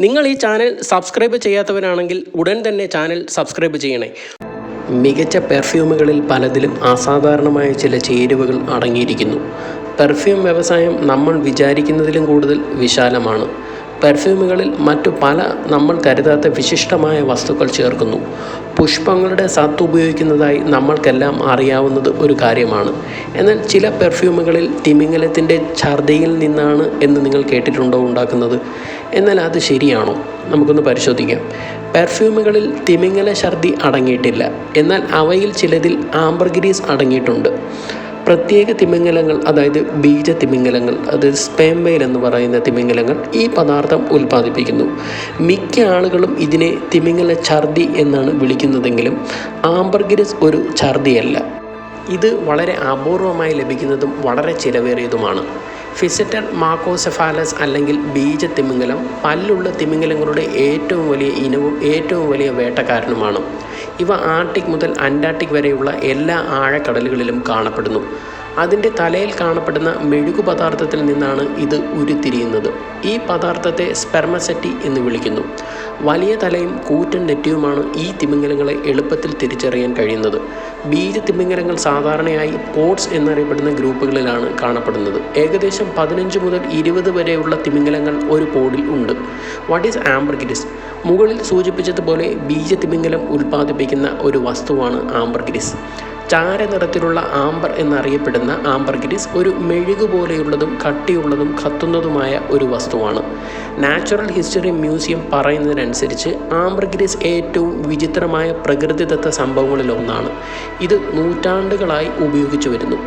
നിങ്ങൾ ഈ channel subscribe ചെയ്യാത്തവരാണെങ്കിൽ ഉടൻ തന്നെ ചാനൽ സബ്സ്ക്രൈബ് ചെയ്യണേ. മികച്ച പെർഫ്യൂമുകളിൽ പലതിലും അസാധാരണമായ ചില ചേരുവകൾ അടങ്ങിയിരിക്കുന്നു. പെർഫ്യൂം വ്യവസായം നമ്മൾ വിചാരിക്കുന്നതിലും കൂടുതൽ വിശാലമാണ്. പെർഫ്യൂമുകളിൽ മറ്റു പല നമ്മൾ കരുതാത്ത വിശിഷ്ടമായ വസ്തുക്കൾ ചേർക്കുന്നു. പുഷ്പങ്ങളുടെ സത്ത് ഉപയോഗിക്കുന്നതായി നമ്മൾക്കെല്ലാം അറിയാവുന്നത് ഒരു കാര്യമാണ്. എന്നാൽ ചില പെർഫ്യൂമുകളിൽ തിമിംഗലത്തിൻ്റെ ഛർദിയിൽ നിന്നാണ് എന്ന് നിങ്ങൾ കേട്ടിട്ടുണ്ടോ ഉണ്ടാക്കുന്നത്? എന്നാൽ അത് ശരിയാണോ? നമുക്കൊന്ന് പരിശോധിക്കാം. പെർഫ്യൂമുകളിൽ തിമിംഗല ഛർദി അടങ്ങിയിട്ടില്ല. എന്നാൽ അവയിൽ ചിലതിൽ ആംബർഗ്രീസ് അടങ്ങിയിട്ടുണ്ട്. പ്രത്യേക തിമിംഗലങ്ങൾ, അതായത് ബീജ തിമിംഗലങ്ങൾ, അത് സ്പേം വെയിൽ എന്ന് പറയുന്ന തിമിംഗലങ്ങൾ ഈ പദാർത്ഥം ഉൽപ്പാദിപ്പിക്കുന്നു. മിക്ക ആളുകളും ഇതിനെ തിമിംഗല ഛർദി എന്നാണ് വിളിക്കുന്നതെങ്കിലും ആംബർഗ്രീസ് ഒരു ഛർദിയല്ല. ഇത് വളരെ അപൂർവമായി ലഭിക്കുന്നതും വളരെ ചിലവേറിയതുമാണ്. ഫിസെറ്റർ മാക്രോസെഫാലസ് അല്ലെങ്കിൽ ബീജ തിമിംഗലം പല്ലുള്ള തിമിംഗലങ്ങളുടെ ഏറ്റവും വലിയ ഇനവും ഏറ്റവും വലിയ വേട്ടക്കാരനുമാണ്. ഇവ ആർട്ടിക് മുതൽ അന്റാർട്ടിക് വരെയുള്ള എല്ലാ ആഴക്കടലുകളിലും കാണപ്പെടുന്നു. അതിൻ്റെ തലയിൽ കാണപ്പെടുന്ന മെഴുകു പദാർത്ഥത്തിൽ നിന്നാണ് ഇത് ഉരുത്തിരിയുന്നത്. ഈ പദാർത്ഥത്തെ സ്പെർമസെറ്റി എന്ന് വിളിക്കുന്നു. വലിയ തലയും കൂറ്റൻ നെറ്റിയുമാണ് ഈ തിമിംഗലങ്ങളെ എളുപ്പത്തിൽ തിരിച്ചറിയാൻ കഴിയുന്നത്. ബീജ തിമിംഗലങ്ങൾ സാധാരണയായി പോഡ്സ് എന്നറിയപ്പെടുന്ന ഗ്രൂപ്പുകളിലാണ് കാണപ്പെടുന്നത്. ഏകദേശം 15 മുതൽ 20 വരെയുള്ള തിമിംഗലങ്ങൾ ഒരു പോഡിൽ ഉണ്ട്. What is ambergris? മുകളിൽ സൂചിപ്പിച്ചതുപോലെ ബീജ തിമിംഗലം ഉൽപ്പാദിപ്പിക്കുന്ന ഒരു വസ്തുവാണ് ആംബർഗ്രീസ്. ചാരനിറത്തിലുള്ള ആംബർ എന്നറിയപ്പെടുന്ന ആംബർഗ്രീസ് ഒരു മെഴുകു പോലെയുള്ളതും കട്ടിയുള്ളതും കത്തുന്നതുമായ ഒരു വസ്തുവാണ്. നാച്ചുറൽ ഹിസ്റ്ററി മ്യൂസിയം പറയുന്നതിനനുസരിച്ച് ആംബർഗ്രീസ് ഏറ്റവും വിചിത്രമായ പ്രകൃതിദത്ത സംഭവങ്ങളിൽ ഒന്നാണ്. ഇത് നൂറ്റാണ്ടുകളായി ഉപയോഗിച്ചു വരുന്നു.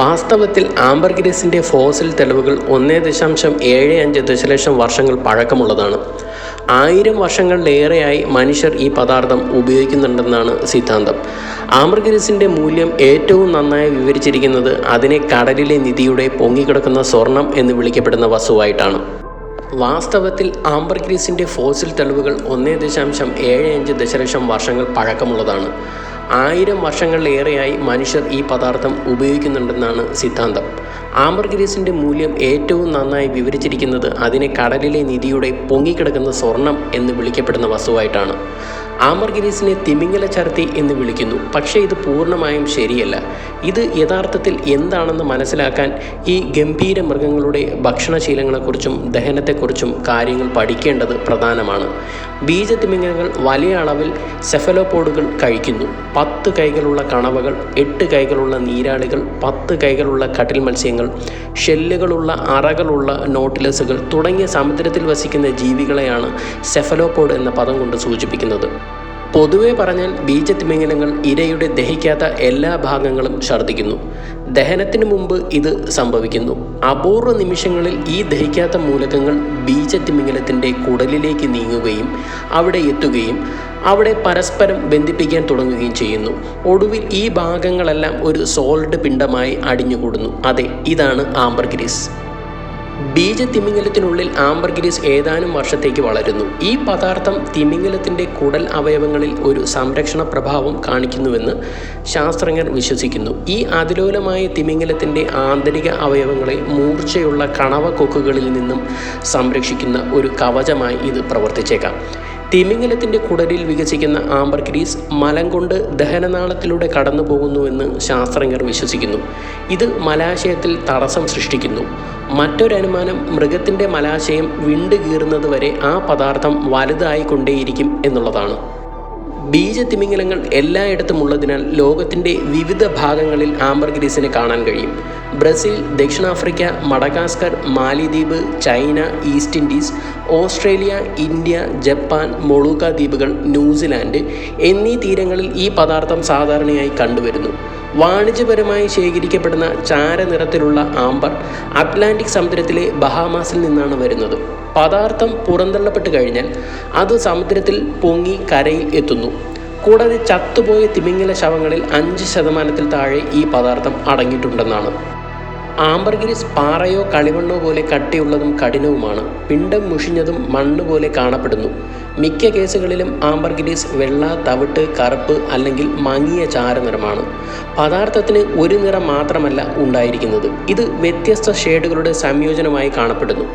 വാസ്തവത്തിൽ ആംബർഗ്രീസിൻ്റെ ഫോസിൽ തെളിവുകൾ 1.75 ദശലക്ഷം വർഷങ്ങൾ പഴക്കമുള്ളതാണ്. 1000 വർഷങ്ങളിലേറെയായി മനുഷ്യർ ഈ പദാർത്ഥം ഉപയോഗിക്കുന്നുണ്ടെന്നാണ് സിദ്ധാന്തം. ആംബർഗ്രീസിൻ്റെ മൂല്യം ഏറ്റവും നന്നായി വിവരിച്ചിരിക്കുന്നത് അതിനെ കടലിലെ നിധിയുടെ പൊങ്ങിക്കിടക്കുന്ന സ്വർണം എന്ന് വിളിക്കപ്പെടുന്ന വസ്തുവായിട്ടാണ്. വാസ്തവത്തിൽ ആംബർഗ്രീസിൻ്റെ ഫോസിൽ തെളിവുകൾ 1.75 ദശലക്ഷം വർഷങ്ങൾ പഴക്കമുള്ളതാണ്. 1000 വർഷങ്ങളിലേറെയായി മനുഷ്യർ ഈ പദാർത്ഥം ഉപയോഗിക്കുന്നുണ്ടെന്നാണ് സിദ്ധാന്തം. ആംബർഗ്രീസിൻ്റെ മൂല്യം ഏറ്റവും നന്നായി വിവരിച്ചിരിക്കുന്നത് അതിനെ കടലിലെ നിധിയുടെ പൊങ്ങിക്കിടക്കുന്ന സ്വർണം എന്ന് വിളിക്കപ്പെടുന്ന വസ്തുവായിട്ടാണ്. ആംബർഗ്രീസിനെ തിമിംഗല ഛർദി എന്ന് വിളിക്കുന്നു. പക്ഷേ ഇത് പൂർണ്ണമായും ശരിയല്ല. ഇത് യഥാർത്ഥത്തിൽ എന്താണെന്ന് മനസ്സിലാക്കാൻ ഈ ഗംഭീര മൃഗങ്ങളുടെ ഭക്ഷണശീലങ്ങളെക്കുറിച്ചും ദഹനത്തെക്കുറിച്ചും കാര്യങ്ങൾ പഠിക്കേണ്ടത് പ്രധാനമാണ്. ബീജ തിമിംഗലങ്ങൾ വലിയ അളവിൽ സെഫലോപോഡുകൾ കഴിക്കുന്നു. 10 കൈകളുള്ള കണവകൾ, 8 കൈകളുള്ള നീരാളികൾ, 10 കൈകളുള്ള കട്ടിൽ മത്സ്യങ്ങൾ, ഷെല്ലുകളുള്ള അറകളുള്ള നോട്ടിലസുകൾ തുടങ്ങിയ സമുദ്രത്തിൽ വസിക്കുന്ന ജീവികളെയാണ് സെഫലോപോഡ് എന്ന പദം കൊണ്ട് സൂചിപ്പിക്കുന്നത്. പൊതുവെ പറഞ്ഞാൽ ബീജ തിമിംഗലങ്ങൾ ഇരയുടെ ദഹിക്കാത്ത എല്ലാ ഭാഗങ്ങളും ഛർദ്ദിക്കുന്നു. ദഹനത്തിന് മുമ്പ് ഇത് സംഭവിക്കുന്നു. അപൂർവ നിമിഷങ്ങളിൽ ഈ ദഹിക്കാത്ത മൂലകങ്ങൾ ബീജ തിമിംഗലത്തിൻ്റെ കുടലിലേക്ക് നീങ്ങുകയും അവിടെ എത്തുകയും അവിടെ പരസ്പരം ബന്ധിപ്പിക്കാൻ തുടങ്ങുകയും ചെയ്യുന്നു. ഒടുവിൽ ഈ ഭാഗങ്ങളെല്ലാം ഒരു സോളിഡ് പിണ്ഡമായി അടിഞ്ഞുകൂടുന്നു. അതെ, ഇതാണ് ആംബർഗ്രീസ്. ബീജ തിമിംഗലത്തിനുള്ളിൽ ആംബർഗ്രീസ് ഏതാനും വർഷത്തേക്ക് വളരുന്നു. ഈ പദാർത്ഥം തിമിംഗലത്തിൻ്റെ കുടൽ അവയവങ്ങളിൽ ഒരു സംരക്ഷണ പ്രഭാവം കാണിക്കുന്നുവെന്ന് ശാസ്ത്രജ്ഞർ വിശ്വസിക്കുന്നു. ഈ അതിലോലമായ തിമിംഗലത്തിൻ്റെ ആന്തരിക അവയവങ്ങളെ മൂർച്ചയുള്ള കണവ കൊക്കുകളിൽ നിന്നും സംരക്ഷിക്കുന്ന ഒരു കവചമായി ഇത് പ്രവർത്തിച്ചേക്കാം. തിമിംഗലത്തിൻ്റെ കുടലിൽ വികസിക്കുന്ന ആംബർഗ്രീസ് മലം കൊണ്ട് ദഹനനാളത്തിലൂടെ കടന്നു പോകുന്നുവെന്ന് ശാസ്ത്രജ്ഞർ വിശ്വസിക്കുന്നു. ഇത് മലാശയത്തിൽ തടസ്സം സൃഷ്ടിക്കുന്നു. മറ്റൊരനുമാനം മൃഗത്തിൻ്റെ മലാശയം വിണ്ടുകീറുന്നത് വരെ ആ പദാർത്ഥം വലുതായിക്കൊണ്ടേയിരിക്കും എന്നുള്ളതാണ്. ബീജ തിമിംഗലങ്ങൾ എല്ലായിടത്തും ഉള്ളതിനാൽ ലോകത്തിൻ്റെ വിവിധ ഭാഗങ്ങളിൽ ആംബർഗ്രീസിനെ കാണാൻ കഴിയും. ബ്രസീൽ, ദക്ഷിണാഫ്രിക്ക, മഡഗാസ്കർ, മാലിദ്വീപ്, China, East Indies, Australia, India, Japan, Molucca ദ്വീപുകൾ, ന്യൂസിലാൻഡ് എന്നീ തീരങ്ങളിൽ ഈ പദാർത്ഥം സാധാരണയായി കണ്ടുവരുന്നു. വാണിജ്യപരമായി ശേഖരിക്കപ്പെടുന്ന ചാരനിറത്തിലുള്ള ആംബർ അറ്റ്ലാന്റിക് സമുദ്രത്തിലെ ബഹാമാസിൽ നിന്നാണ് വരുന്നത്. പദാർത്ഥം പുറന്തള്ളപ്പെട്ട് കഴിഞ്ഞാൽ അത് സമുദ്രത്തിൽ പൊങ്ങി കരയിൽ എത്തുന്നു. കൂടാതെ ചത്തുപോയ തിമിംഗല ശവങ്ങളിൽ 5% താഴെ ഈ പദാർത്ഥം അടങ്ങിയിട്ടുണ്ടെന്നാണ്. ആംബർഗ്രിസ് പാറയോ കളിമണ്ണോ പോലെ കട്ടിയുള്ളതും കഠിനവുമാണ്. പിണ്ടം മുഷിഞ്ഞതും മണ്ണ് പോലെ കാണപ്പെടുന്നു. മിക്ക കേസുകളിലും ആംബർഗ്രിസ് വെള്ള, തവിട്ട്, കറുപ്പ് അല്ലെങ്കിൽ മങ്ങിയ ചാരനിറമാണ്. പദാർത്ഥത്തിന് ഒരു നിറം മാത്രമല്ല ഉണ്ടായിരിക്കുന്നത്, ഇത് വ്യത്യസ്ത ഷേഡുകളുടെ സംയോജനമായി കാണപ്പെടുന്നു.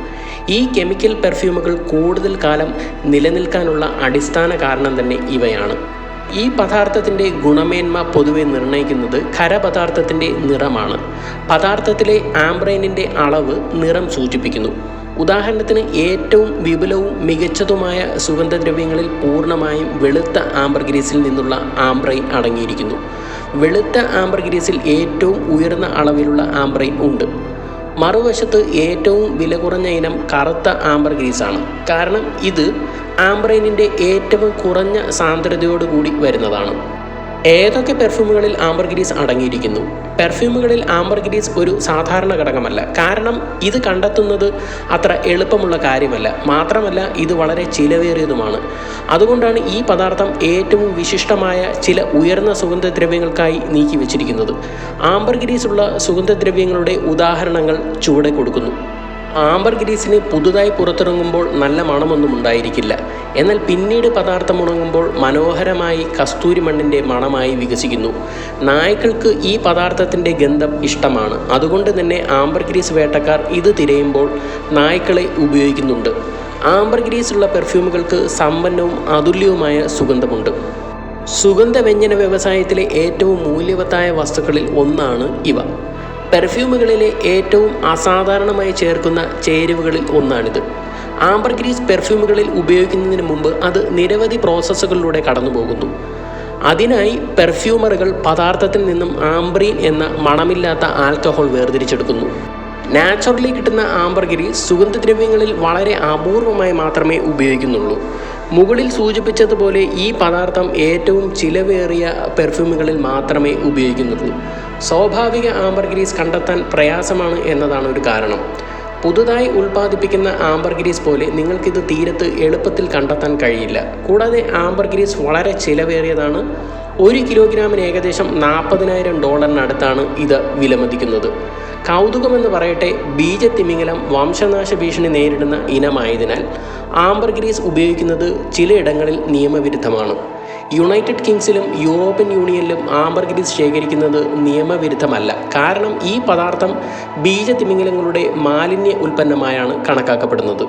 ഈ കെമിക്കൽ പെർഫ്യൂമുകൾ കൂടുതൽ കാലം നിലനിൽക്കാനുള്ള അടിസ്ഥാന കാരണം തന്നെ ഇവയാണ്. ഈ പദാർത്ഥത്തിൻ്റെ ഗുണമേന്മ പൊതുവെ നിർണ്ണയിക്കുന്നത് ഖരപദാർത്ഥത്തിൻ്റെ നിറമാണ്. പദാർത്ഥത്തിലെ ആംബ്രൈനിൻ്റെ അളവ് നിറം സൂചിപ്പിക്കുന്നു. ഉദാഹരണത്തിന് ഏറ്റവും വിപുലവും മികച്ചതുമായ സുഗന്ധദ്രവ്യങ്ങളിൽ പൂർണ്ണമായും വെളുത്ത ആംബർഗ്രീസിൽ നിന്നുള്ള ആംബ്രൈൻ അടങ്ങിയിരിക്കുന്നു. വെളുത്ത ആംബർഗ്രീസിൽ ഏറ്റവും ഉയർന്ന അളവിലുള്ള ആംബ്രൈൻ ഉണ്ട്. മറുവശത്ത് ഏറ്റവും വില കുറഞ്ഞ ഇനം കറുത്ത ആംബർഗ്രീസാണ്. കാരണം ഇത് ആംബ്രൈനിൻ്റെ ഏറ്റവും കുറഞ്ഞ സാന്ദ്രതയോടുകൂടി വരുന്നതാണ്. ഏതൊക്കെ പെർഫ്യൂമുകളിൽ ആംബർഗ്രീസ് അടങ്ങിയിരിക്കുന്നു? പെർഫ്യൂമുകളിൽ ആംബർഗ്രീസ് ഒരു സാധാരണ ഘടകമല്ല. കാരണം ഇത് കണ്ടെത്തുന്നത് അത്ര എളുപ്പമുള്ള കാര്യമല്ല. മാത്രമല്ല ഇത് വളരെ ചിലവേറിയതുമാണ്. അതുകൊണ്ടാണ് ഈ പദാർത്ഥം ഏറ്റവും വിശിഷ്ടമായ ചില ഉയർന്ന സുഗന്ധദ്രവ്യങ്ങൾക്കായി നീക്കി വച്ചിരിക്കുന്നത്. ആംബർഗ്രീസ് ഉള്ള സുഗന്ധദ്രവ്യങ്ങളുടെ ഉദാഹരണങ്ങൾ ചുവടെ കൊടുക്കുന്നു. ആംബർഗ്രീസിന് പുതുതായി പുറത്തിറങ്ങുമ്പോൾ നല്ല മണമൊന്നും ഉണ്ടായിരിക്കില്ല. എന്നാൽ പിന്നീട് പദാർത്ഥം ഉണങ്ങുമ്പോൾ മനോഹരമായി കസ്തൂരി മണ്ണിൻ്റെ മണമായി വികസിക്കുന്നു. നായ്ക്കൾക്ക് ഈ പദാർത്ഥത്തിൻ്റെ ഗന്ധം ഇഷ്ടമാണ്. അതുകൊണ്ട് തന്നെ ആംബർഗ്രീസ് വേട്ടക്കാർ ഇത് തിരയുമ്പോൾ നായ്ക്കളെ ഉപയോഗിക്കുന്നുണ്ട്. ആംബർഗ്രീസ് ഉള്ള പെർഫ്യൂമുകൾക്ക് സമ്പന്നവും അതുല്യവുമായ സുഗന്ധമുണ്ട്. സുഗന്ധവ്യഞ്ജന വ്യവസായത്തിലെ ഏറ്റവും മൂല്യവത്തായ വസ്തുക്കളിൽ ഒന്നാണ് ഇവ. പെർഫ്യൂമുകളിലെ ഏറ്റവും അസാധാരണമായി ചേർക്കുന്ന ചേരുവകളിൽ ഒന്നാണിത്. ആംബർഗ്രീസ് പെർഫ്യൂമുകളിൽ ഉപയോഗിക്കുന്നതിന് മുമ്പ് അത് നിരവധി പ്രോസസ്സുകളിലൂടെ കടന്നു പോകുന്നു. അതിനായി പെർഫ്യൂമറുകൾ പദാർത്ഥത്തിൽ നിന്നും ആംബ്രീൻ എന്ന മണമില്ലാത്ത ആൽക്കഹോൾ വേർതിരിച്ചെടുക്കുന്നു. നാച്ചുറലി കിട്ടുന്ന ആംബർഗ്രീസ് സുഗന്ധദ്രവ്യങ്ങളിൽ വളരെ അപൂർവമായി മാത്രമേ ഉപയോഗിക്കുന്നുള്ളൂ. മുകളിൽ സൂചിപ്പിച്ചതുപോലെ ഈ പദാർത്ഥം ഏറ്റവും ചിലവേറിയ പെർഫ്യൂമുകളിൽ മാത്രമേ ഉപയോഗിക്കുന്നുള്ളൂ. സ്വാഭാവിക ആംബർഗ്രീസ് കണ്ടെത്താൻ പ്രയാസമാണ് എന്നതാണ് ഒരു കാരണം. പുതുതായി ഉൽപ്പാദിപ്പിക്കുന്ന ആംബർഗ്രീസ് പോലെ നിങ്ങൾക്കിത് തീരത്ത് എളുപ്പത്തിൽ കണ്ടെത്താൻ കഴിയില്ല. കൂടാതെ ആംബർഗ്രീസ് വളരെ ചിലവേറിയതാണ്. 1 കിലോഗ്രാമിന് ഏകദേശം $40,000 ഇത് വിലമതിക്കുന്നത്. കൗതുകമെന്ന് പറയട്ടെ, ബീജത്തിമിംഗലം വംശനാശ ഭീഷണി നേരിടുന്ന ഇനമായതിനാൽ ആംബർഗ്രീസ് ഉപയോഗിക്കുന്നത് ചിലയിടങ്ങളിൽ നിയമവിരുദ്ധമാണ്. യുണൈറ്റഡ് കിങ്സിലും യൂറോപ്യൻ യൂണിയനിലും ആംബർഗ്രീസ് ശേഖരിക്കുന്നത് നിയമവിരുദ്ധമല്ല. കാരണം ഈ പദാർത്ഥം ബീജത്തിമിംഗലങ്ങളുടെ മാലിന്യ ഉൽപ്പന്നമായാണ് കണക്കാക്കപ്പെടുന്നത്.